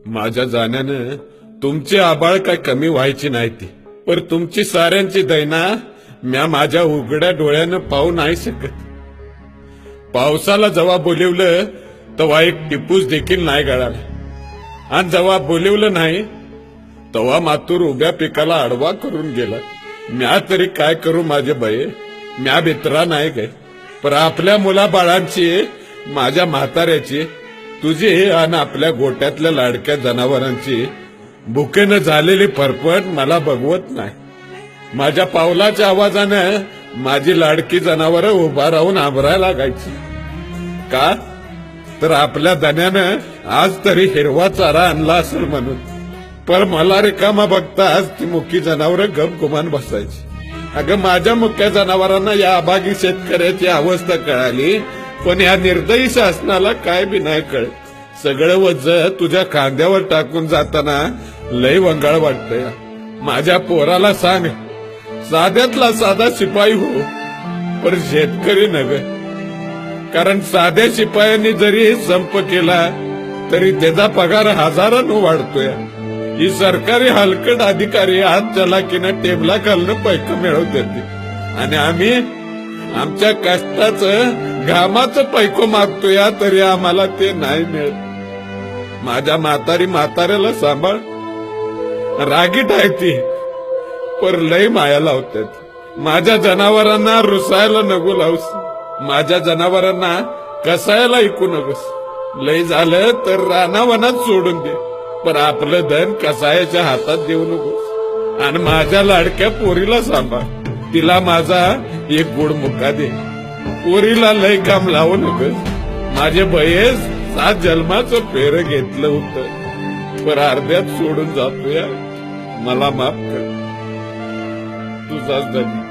माझ्या जाण्यानं तुमची आबाळ काय कमी व्हायची नाही ती, पर तुमची साऱ्यांची दैना म्या माझ्या उघड्या डोळ्यानं पाहू नाही शकत. पावसाला जेव्हा बोलिवलं तेव्हा एक टिपूस देखील नाही गळाला, आणि जेव्हा बोलिवलं नाही तेव्हा मातूर उभ्या पिकाला आडवा करून गेला. म्या तरी काय करू माझे बये, म्या भित्रा नाही गे, पर आपल्या मुलाबाळांची, माझ्या म्हाताऱ्याची, तुझी आणि आपल्या गोट्यातल्या लाडक्या जनावरांची भुकेनं झालेली फरफट मला बघवत नाही. माझ्या पावलाच्या आवाजानं माझी लाडकी जनावरं उभा राहून आंबरायला लागायची. का तर आपल्या धन्यानं आज तरी हिरवा चारा आणला असेल म्हणून. पर मला रिकामा बघता आज ती मुकी जनावरं गप गुमान बसायची. अगं माझ्या मुक्या जनावरांना या अभागी शेतकऱ्याची अवस्था कळाली, पण या निर्दयी शासनाला काय बी नाही कळत. सगळं वज्ज तुझ्या खांद्यावर टाकून जाताना लय वंगाळ वाटतंय. माझ्या पोराला सांग, साध्यातला साधा शिपाई हो, पण शेतकरी नव्हे. कारण साध्या शिपायांनी जरी संप केला तरी त्याचा पगार हजारांनी वाढतोय. ही सरकारी हलकट अधिकारी हात चलाकीनं टेबला घालणं पैक मिळवते, आणि आम्ही आमच्या कष्टाचं घामाचं पैको मागतोय तरी आम्हाला ते नाही मिळत. माझ्या म्हाताऱ्याला सांभाळ, रागीट आहे ती, पर लय माया लावतात. माझ्या जनावरांना रुसायला नको लावूस, माझ्या जनावरांना कसायला ऐकू नकोस. लय झालं तर रानावनात सोडून दे, पण आपलं धन कसायाच्या हातात देऊ नकोस. आणि माझ्या लाडक्या पोरीला सांभाळ, तिला माझा एक गोड मुक्का दे. पोरीला लय काम लावू नकोस. माझे बयेस 7 जन्माचं फेर घेतलं होतं, पर अर्ध्यात सोडून जातोय. मला माफ कर. तुझाच धनी.